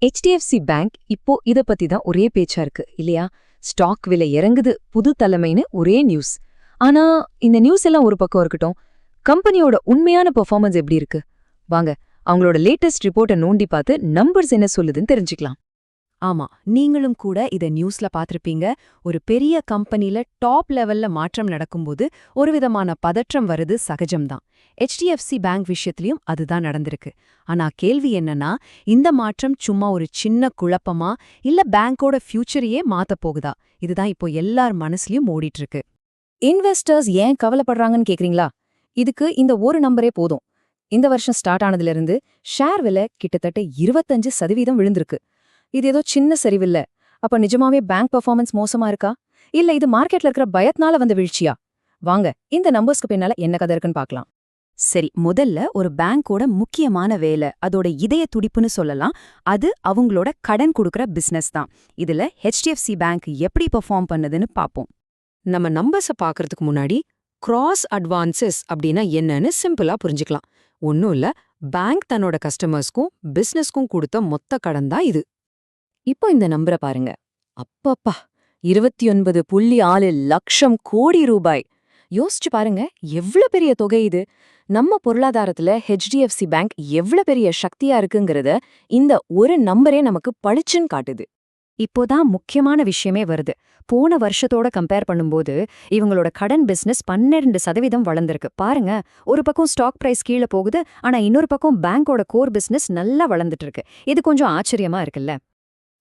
HDFC bank இப்போ இத பத்தி தான் ஒரே பேச்சா இருக்கு இல்லையா? ஸ்டாக் விலை இறங்குது, புது தலைமைன்னு ஒரே நியூஸ். ஆனா இந்த நியூஸ் எல்லாம் ஒரு பக்கம் இருக்கட்டும், கம்பெனியோட உண்மையான பெர்ஃபார்மன்ஸ் எப்படி இருக்கு? வாங்க அவங்களோட லேட்டஸ்ட் ரிப்போர்ட்டை நோண்டி பார்த்து நம்பர்ஸ் என்ன சொல்லுதுன்னு தெரிஞ்சுக்கலாம். ஆமா, நீங்களும் கூட இத நியூஸ்ல பாத்திருப்பீங்க. ஒரு பெரிய கம்பெனில டாப் லெவல்ல மாற்றம் நடக்கும்போது ஒரு விதமான பதற்றம் வருது சகஜம்தான். HDFC பேங்க் விஷயத்திலயும் அதுதான் நடந்திருக்கு. ஆனா கேள்வி என்னன்னா, இந்த மாற்றம் சும்மா ஒரு சின்ன குழப்பமா இல்ல பேங்கோட ஃபியூச்சரையே மாத்தப் போகுதா? இதுதான் இப்போ எல்லார் மனசுலயும் ஓடிட்டு இருக்கு. இன்வெஸ்டர்ஸ் ஏன் கவலைப்படுறாங்கன்னு கேக்குறீங்களா? இதுக்கு இந்த ஒரு நம்பரே போதும். இந்த வருஷம் ஸ்டார்ட் ஆனதிலிருந்து ஷேர் விலை கிட்டத்தட்ட 25% விழுந்திருக்கு. இது ஏதோ சின்ன சரிவில்ல. அப்ப நிஜமாவே பேங்க் பெர்ஃபார்மன்ஸ் மோசமா இருக்கா? இல்ல இது மார்க்கெட்ல இருக்கிற பயத்னால வந்த வீழ்ச்சியா? வாங்க இந்த நம்பர்ஸ்க்கு பின்னால என்ன கதை இருக்குன்னு பார்க்கலாம். சரி, முதல்ல ஒரு பேங்கோட முக்கியமான வேலை, அதோட இதய துடிப்புன்னு சொல்லலாம். அது அவங்களோட கடன் கொடுக்கற பிசினஸ் தான். இதுல HDFC பேங்க் எப்படி பெர்ஃபார்ம் பண்ணுதுன்னு பாப்போம். நம்ம நம்பர்ஸை பார்க்கறதுக்கு முன்னாடி கிராஸ் அட்வான்சஸ் அப்படின்னா என்னன்னு சிம்பிளா புரிஞ்சுக்கலாம். ஒன்னும் இல்ல, பேங்க் தன்னோட கஸ்டமர்ஸ்க்கும் பிசினஸ்க்கும் கொடுத்த மொத்த கடன் தான் இது. இப்போ இந்த நம்பரை பாருங்க. அப்பப்பா, 29.6 லட்சம் கோடி ரூபாய். யோசிச்சு பாருங்க, எவ்வளவு பெரிய தொகை இது. நம்ம பொருளாதாரத்துல HDFC பேங்க் எவ்வளவு பெரிய சக்தியா இருக்குங்கிறத இந்த ஒரு நம்பரே நமக்கு பளிச்சுன்னு காட்டுது. இப்போதான் முக்கியமான விஷயமே வருது. போன வருஷத்தோட கம்பேர் பண்ணும்போது இவங்களோட கடன் பிசினஸ் 12% வளர்ந்திருக்கு. பாருங்க, ஒரு பக்கம் ஸ்டாக் பிரைஸ் கீழே போகுது, ஆனா இன்னொரு பக்கம் பேங்கோட கோர் பிசினஸ் நல்லா வளர்ந்துட்டு இருக்கு. இது கொஞ்சம் ஆச்சரியமா இருக்குல்ல?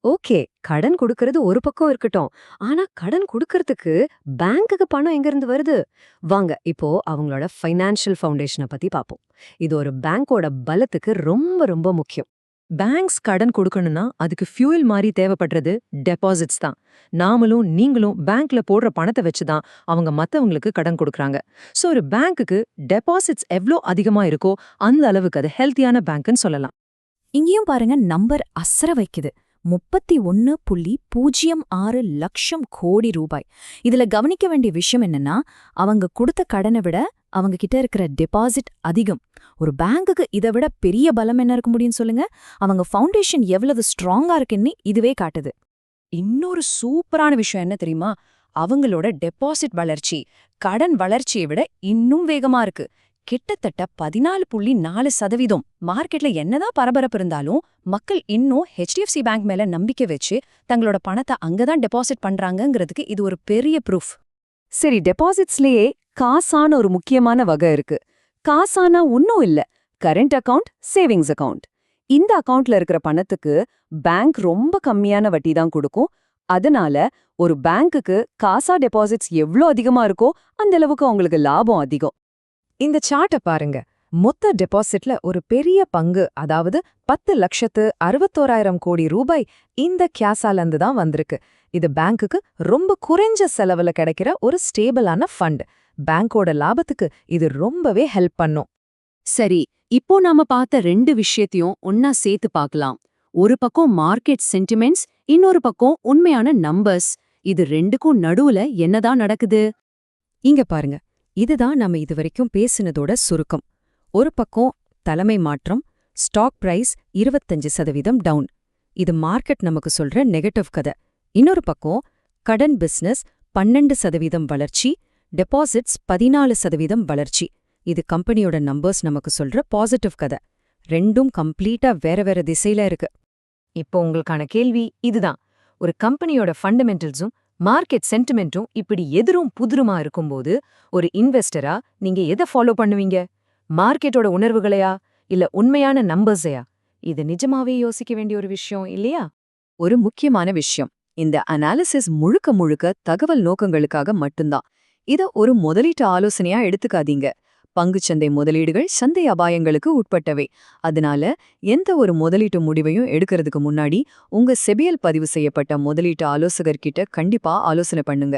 ஓகே, கடன் கொடுக்கறது ஒரு பக்கம் இருக்கட்டும், ஆனா கடன் கொடுக்கறதுக்கு பேங்குக்கு பணம் எங்க இருந்து வருது? வாங்க இப்போ அவங்களோட ஃபைனான்ஷியல் ஃபவுண்டேஷனை பத்தி பாப்போம். இது ஒரு பேங்கோட பலத்துக்கு ரொம்ப ரொம்ப முக்கியம். பேங்க்ஸ் கடன் கொடுக்கணும்னா அதுக்கு ஃபியூல் மாதிரி தேவைப்படுறது டெபாசிட்ஸ் தான். நாமளும் நீங்களும் பேங்க்ல போடுற பணத்தை வச்சுதான் அவங்க மத்தவங்களுக்கு கடன் கொடுக்கறாங்க. சோ ஒரு பேங்க்குக்கு டெபாசிட்ஸ் எவ்வளோ அதிகமா இருக்கோ அந்த அளவுக்கு அது ஹெல்த்தியான பேங்க்னு சொல்லலாம். இங்கேயும் பாருங்க, நம்பர் அசர வைக்குது. 31.06 லட்சம் கோடி ரூபாய். இதுல கவனிக்க வேண்டிய விஷயம் என்னன்னா, அவங்க கொடுத்த கடனை விட அவங்க கிட்ட இருக்கிற டெபாசிட் அதிகம். ஒரு பேங்குக்கு இதை விட பெரிய பலம் என்ன இருக்க முடியும்னு சொல்லுங்க? அவங்க ஃபவுண்டேஷன் எவ்வளவு ஸ்ட்ராங்கா இருக்குன்னு இதுவே காட்டுது. இன்னொரு சூப்பரான விஷயம் என்ன தெரியுமா? அவங்களோட டெபாசிட் வளர்ச்சி கடன் வளர்ச்சியை விட இன்னும் வேகமா இருக்கு. கிட்டத்தட்ட 14.4%. மார்க்கெட்ல என்னதான் பரபரப்பு இருந்தாலும் மக்கள் இன்னும் HDFC பேங்க் மேல நம்பிக்கை வச்சு தங்களோட பணத்தை அங்கதான் டெபாசிட் பண்றாங்கங்கிறதுக்கு இது ஒரு பெரிய ப்ரூஃப். சரி, டெபாசிட்ஸ்லயே காசான ஒரு முக்கியமான வகை இருக்கு. காசானா ஒன்னும் இல்ல, கரண்ட் அக்கவுண்ட், சேவிங்ஸ் அக்கவுண்ட். இந்த அக்கவுண்ட்ல இருக்கிற பணத்துக்கு பேங்க் ரொம்ப கம்மியான வட்டி தான் கொடுக்கும். அதனால ஒரு பேங்க்குக்கு காசா டெபாசிட்ஸ் எவ்வளோ அதிகமா இருக்கோ அந்த அளவுக்கு அவங்களுக்கு லாபம் அதிகம். இந்த சார்ட்டை பாருங்க. மொத்த டெபாசிட்ல ஒரு பெரிய பங்கு, அதாவது 10,61,000 கோடி ரூபாய் இந்த கேசாலந்து தான் வந்திருக்கு. இது பேங்க்குக்கு ரொம்ப குறைஞ்ச செலவுல கிடைக்கிற ஒரு ஸ்டேபிளான ஃபண்ட். பேங்கோட லாபத்துக்கு இது ரொம்பவே ஹெல்ப் பண்ணும். சரி, இப்போ நாம பார்த்த ரெண்டு விஷயத்தையும் ஒன்னா சேர்த்து பார்க்கலாம். ஒரு பக்கம் மார்க்கெட் சென்டிமெண்ட்ஸ், இன்னொரு பக்கம் உண்மையான நம்பர்ஸ். இது ரெண்டுக்கும் நடுவுல என்னதான் நடக்குது? இங்க பாருங்க, இதுதான் நம்ம இதுவரைக்கும் பேசினதோட சுருக்கம். ஒரு பக்கம் தலைமை மாற்றம், ஸ்டாக் பிரைஸ் 25% டவுன். இது மார்க்கெட் நமக்கு சொல்ற நெகட்டிவ் கதை. இன்னொரு பக்கம் கடன் பிசினஸ் 12% வளர்ச்சி, டெபாசிட்ஸ் 14% வளர்ச்சி. இது கம்பெனியோட நம்பர்ஸ் நமக்கு சொல்ற பாசிட்டிவ் கதை. ரெண்டும் கம்ப்ளீட்டா வேற வேற திசையில இருக்கு. இப்போ உங்களுக்கான கேள்வி இதுதான். ஒரு கம்பெனியோட ஃபண்டமெண்டல்ஸும் மார்க்கெட் சென்டிமெண்ட்டும் இப்படி எதிரும் புதிருமா இருக்கும்போது ஒரு இன்வெஸ்டரா நீங்க எதை ஃபாலோ பண்ணுவீங்க? மார்க்கெட்டோட உணர்வுகளையா இல்ல உண்மையான நம்பர்ஸையா? இது நிஜமாவே யோசிக்க வேண்டிய ஒரு விஷயம் இல்லையா? ஒரு முக்கியமான விஷயம், இந்த அனாலிசிஸ் முழுக்க முழுக்க தகவல் நோக்கங்களுக்காக மட்டும்தான். இத ஒரு முதலீட்டு ஆலோசனையா எடுத்துக்காதீங்க. பங்குச்சந்தை முதலீடுகள் சந்தை அபாயங்களுக்கு உட்பட்டவை. அதனால எந்த ஒரு முதலீட்டு முடிவையும் எடுக்கிறதுக்கு முன்னாடி உங்க செபியல் பதிவு செய்யப்பட்ட முதலீட்டு ஆலோசகர்கிட்ட கண்டிப்பா ஆலோசனை பண்ணுங்க.